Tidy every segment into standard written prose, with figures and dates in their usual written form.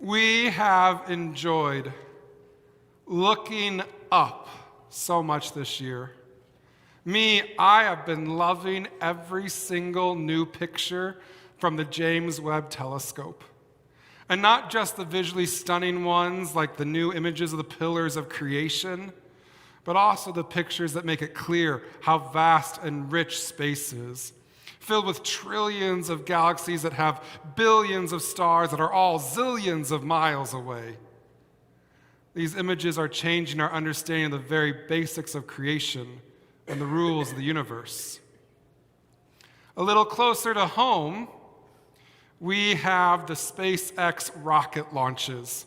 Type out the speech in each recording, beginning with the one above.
We have enjoyed looking up so much this year. I have been loving every single new picture from the James Webb Telescope. And not just the visually stunning ones like the new images of the pillars of creation, but also the pictures that make it clear how vast and rich space is, filled with trillions of galaxies that have billions of stars that are all zillions of miles away. These images are changing our understanding of the very basics of creation and the rules of the universe. A little closer to home, we have the SpaceX rocket launches,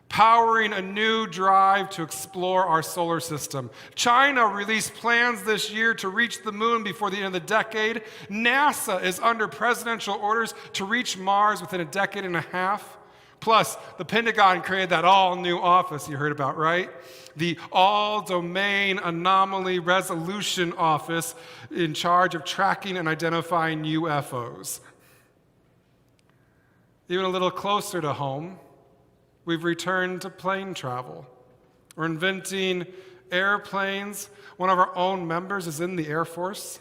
powering a new drive to explore our solar system. China released plans this year to reach the moon before the end of the decade. NASA is under presidential orders to reach Mars within a decade and a half. Plus, the Pentagon created that all-new office you heard about, right? The All-Domain Anomaly Resolution Office in charge of tracking and identifying UFOs. Even a little closer to home, we've returned to plane travel. We're inventing airplanes. One of our own members is in the Air Force.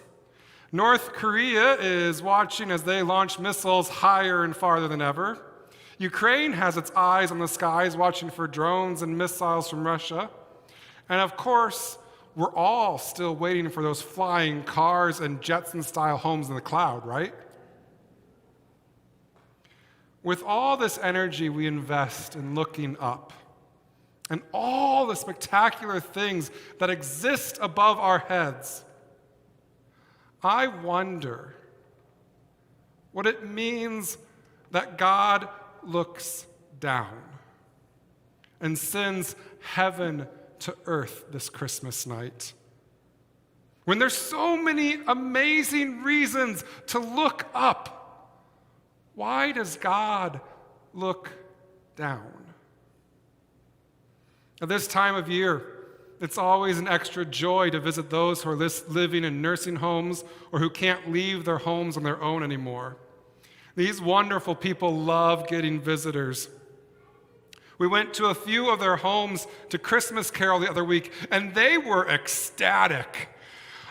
North Korea is watching as they launch missiles higher and farther than ever. Ukraine has its eyes on the skies, watching for drones and missiles from Russia. And of course, we're all still waiting for those flying cars and Jetson-style homes in the cloud, right? With all this energy we invest in looking up, and all the spectacular things that exist above our heads, I wonder what it means that God looks down and sends heaven to earth this Christmas night. When there's so many amazing reasons to look up, why does God look down? At this time of year, it's always an extra joy to visit those who are living in nursing homes or who can't leave their homes on their own anymore. These wonderful people love getting visitors. We went to a few of their homes to Christmas Carol the other week, and they were ecstatic.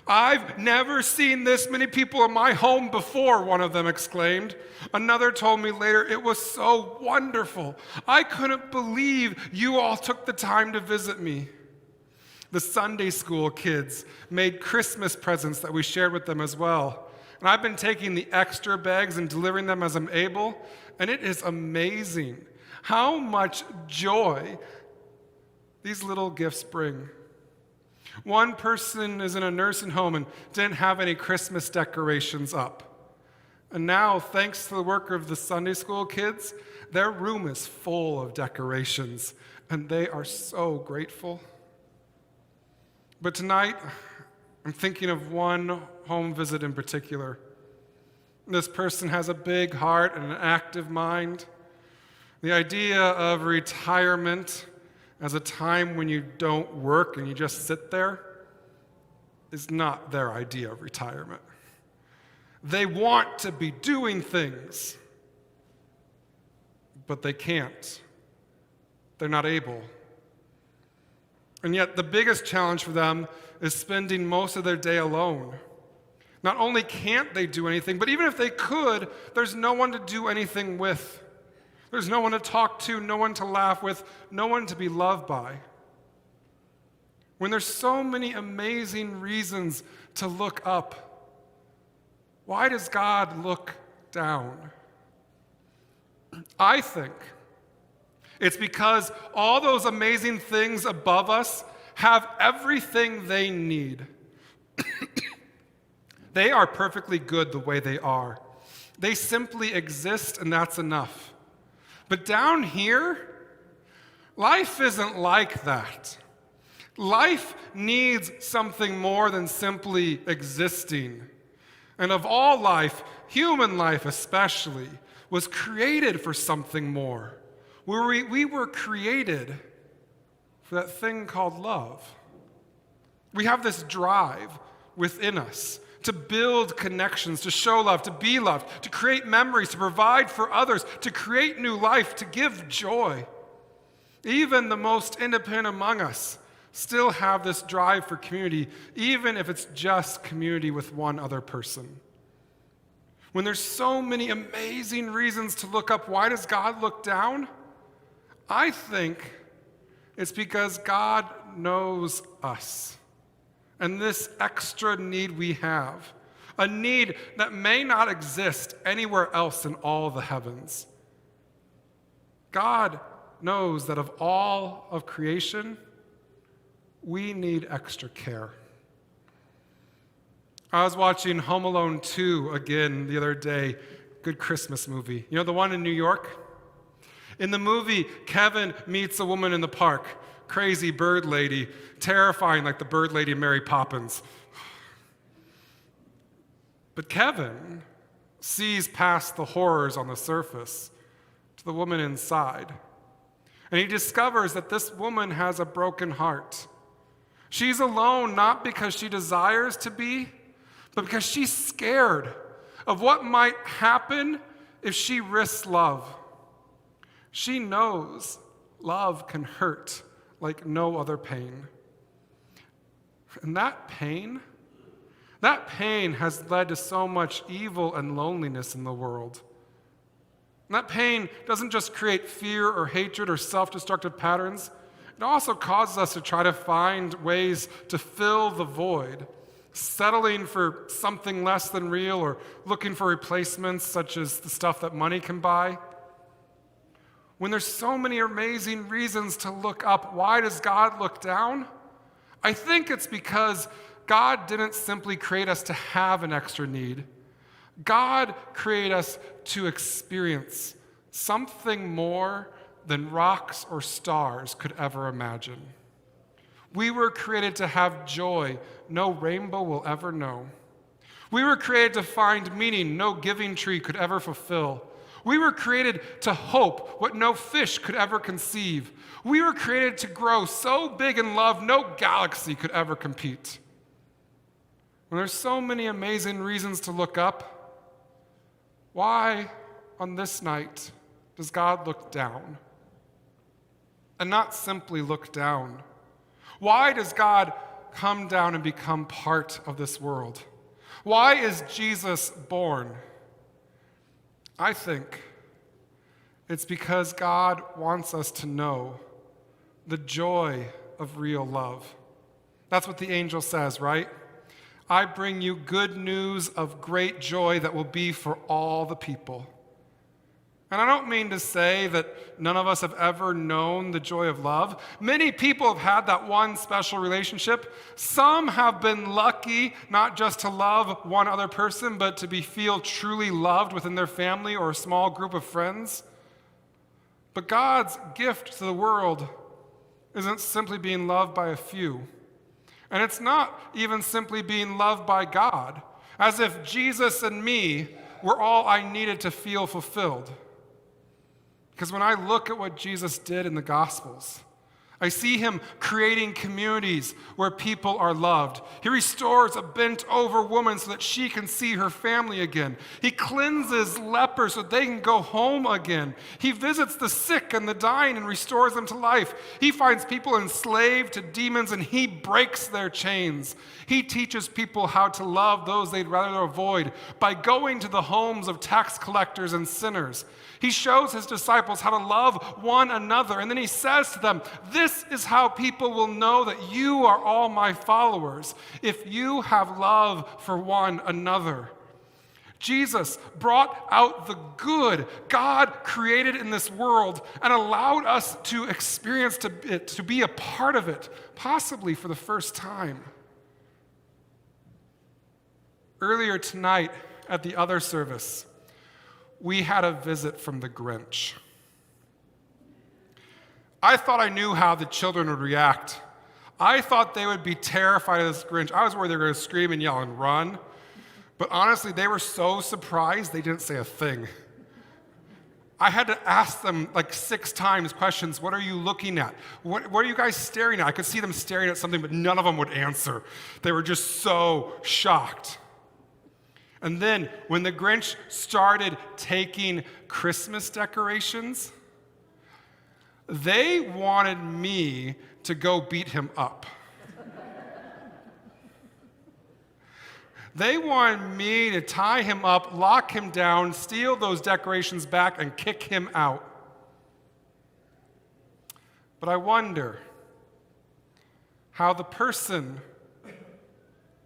"I've never seen this many people in my home before," one of them exclaimed. Another told me later, "It was so wonderful. I couldn't believe you all took the time to visit me." The Sunday school kids made Christmas presents that we shared with them as well. And I've been taking the extra bags and delivering them as I'm able, and it is amazing how much joy these little gifts bring. One person is in a nursing home and didn't have any Christmas decorations up. And now, thanks to the work of the Sunday school kids, their room is full of decorations, and they are so grateful. But tonight, I'm thinking of one home visit in particular. This person has a big heart and an active mind. The idea of retirement as a time when you don't work and you just sit there is not their idea of retirement. They want to be doing things, but they can't. They're not able. And yet the biggest challenge for them is spending most of their day alone. Not only can't they do anything, but even if they could, there's no one to do anything with. There's no one to talk to, no one to laugh with, no one to be loved by. When there's so many amazing reasons to look up, why does God look down? I think it's because all those amazing things above us have everything they need. They are perfectly good the way they are. They simply exist, and that's enough. But down here, life isn't like that. Life needs something more than simply existing. And of all life, human life especially, was created for something more. We were created for that thing called love. We have this drive within us to build connections, to show love, to be loved, to create memories, to provide for others, to create new life, to give joy. Even the most independent among us still have this drive for community, even if it's just community with one other person. When there's so many amazing reasons to look up, why does God look down? I think it's because God knows us and this extra need we have, a need that may not exist anywhere else in all the heavens. God knows that of all of creation, we need extra care. I was watching Home Alone 2 again the other day, good Christmas movie. You know the one in New York? In the movie, Kevin meets a woman in the park, crazy bird lady, terrifying like the bird lady in Mary Poppins. But Kevin sees past the horrors on the surface to the woman inside. And he discovers that this woman has a broken heart. She's alone not because she desires to be, but because she's scared of what might happen if she risks love. She knows love can hurt like no other pain. And that pain has led to so much evil and loneliness in the world. And that pain doesn't just create fear or hatred or self-destructive patterns. It also causes us to try to find ways to fill the void, settling for something less than real or looking for replacements such as the stuff that money can buy. When there's so many amazing reasons to look up, why does God look down? I think it's because God didn't simply create us to have an extra need. God created us to experience something more than rocks or stars could ever imagine. We were created to have joy no rainbow will ever know. We were created to find meaning no giving tree could ever fulfill. We were created to hope what no fish could ever conceive. We were created to grow so big in love no galaxy could ever compete. When there's so many amazing reasons to look up, why on this night does God look down? And not simply look down. Why does God come down and become part of this world? Why is Jesus born? I think it's because God wants us to know the joy of real love. That's what the angel says, right? I bring you good news of great joy that will be for all the people. And I don't mean to say that none of us have ever known the joy of love. Many people have had that one special relationship. Some have been lucky not just to love one other person, but to feel truly loved within their family or a small group of friends. But God's gift to the world isn't simply being loved by a few. And it's not even simply being loved by God, as if Jesus and me were all I needed to feel fulfilled. Because when I look at what Jesus did in the Gospels, I see him creating communities where people are loved. He restores a bent-over woman so that she can see her family again. He cleanses lepers so they can go home again. He visits the sick and the dying and restores them to life. He finds people enslaved to demons and he breaks their chains. He teaches people how to love those they'd rather avoid by going to the homes of tax collectors and sinners. He shows his disciples how to love one another, and then he says to them, "This is how people will know that you are all my followers, if you have love for one another." Jesus brought out the good God created in this world and allowed us to experience it, to be a part of it, possibly for the first time. Earlier tonight at the other service, we had a visit from the Grinch. I thought I knew how the children would react. I thought they would be terrified of this Grinch. I was worried they were going to scream and yell and run. But honestly, they were so surprised they didn't say a thing. I had to ask them like 6 times questions. What are you looking at? What are you guys staring at? I could see them staring at something, but none of them would answer. They were just so shocked. And then when the Grinch started taking Christmas decorations, they wanted me to go beat him up. They wanted me to tie him up, lock him down, steal those decorations back, and kick him out. But I wonder how the person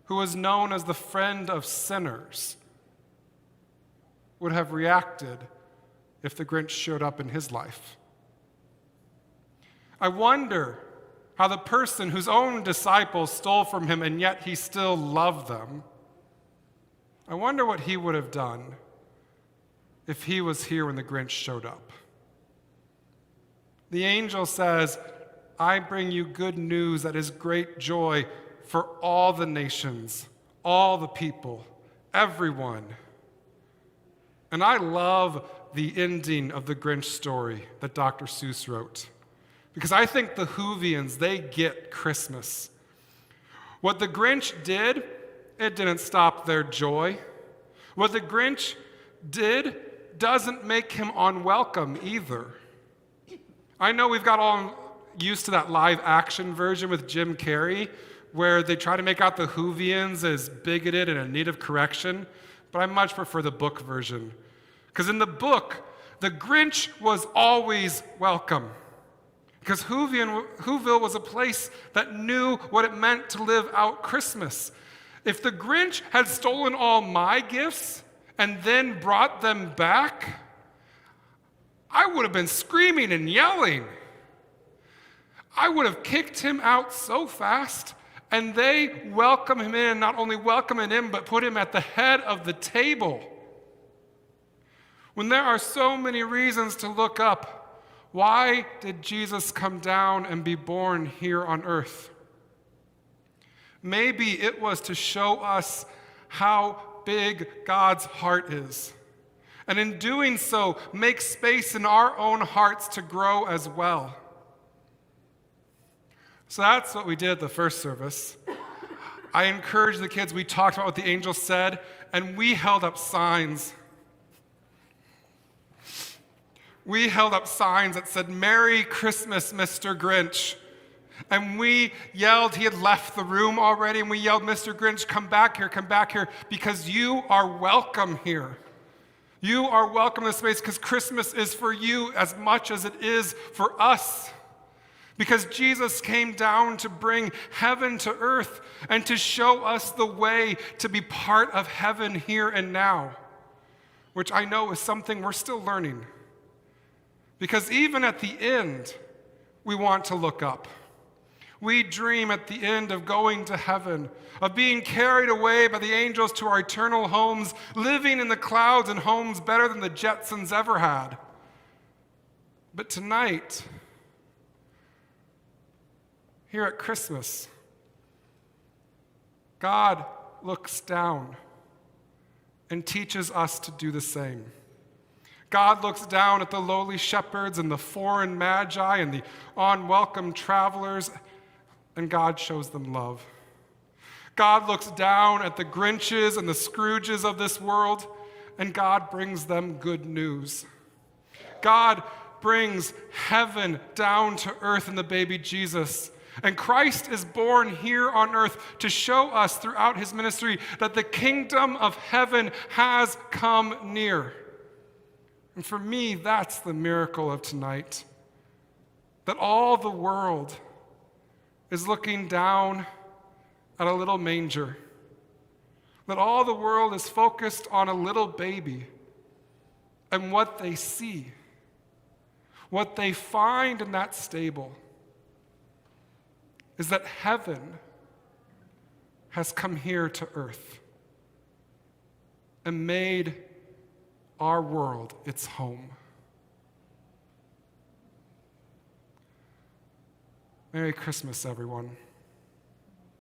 who was known as the friend of sinners would have reacted if the Grinch showed up in his life. I wonder how the person whose own disciples stole from him and yet he still loved them, I wonder what he would have done if he was here when the Grinch showed up. The angel says, I bring you good news that is great joy for all the nations, all the people, everyone. And I love the ending of the Grinch story that Dr. Seuss wrote, because I think the Whovians, they get Christmas. What the Grinch did, it didn't stop their joy. What the Grinch did doesn't make him unwelcome either. I know we've got all used to that live action version with Jim Carrey, where they try to make out the Whovians as bigoted and in need of correction, but I much prefer the book version. Because in the book, the Grinch was always welcome. Because Whoville was a place that knew what it meant to live out Christmas. If the Grinch had stolen all my gifts and then brought them back, I would have been screaming and yelling. I would have kicked him out so fast, and they welcome him in, not only welcome him in, but put him at the head of the table. When there are so many reasons to look up, why did Jesus come down and be born here on earth? Maybe it was to show us how big God's heart is, and in doing so, make space in our own hearts to grow as well. So that's what we did at the first service. I encouraged the kids, we talked about what the angel said, and we held up signs. We held up signs that said, Merry Christmas, Mr. Grinch. And we yelled, he had left the room already, and we yelled, Mr. Grinch, come back here, because you are welcome here. You are welcome in this space because Christmas is for you as much as it is for us. Because Jesus came down to bring heaven to earth and to show us the way to be part of heaven here and now, which I know is something we're still learning. Because even at the end, we want to look up. We dream at the end of going to heaven, of being carried away by the angels to our eternal homes, living in the clouds in homes better than the Jetsons ever had. But tonight, here at Christmas, God looks down and teaches us to do the same. God looks down at the lowly shepherds and the foreign magi and the unwelcome travelers, and God shows them love. God looks down at the Grinches and the Scrooges of this world, and God brings them good news. God brings heaven down to earth in the baby Jesus. And Christ is born here on earth to show us throughout his ministry that the kingdom of heaven has come near. And for me, that's the miracle of tonight. That all the world is looking down at a little manger. That all the world is focused on a little baby and what they see, what they find in that stable, is that heaven has come here to earth and made our world its home. Merry Christmas, everyone.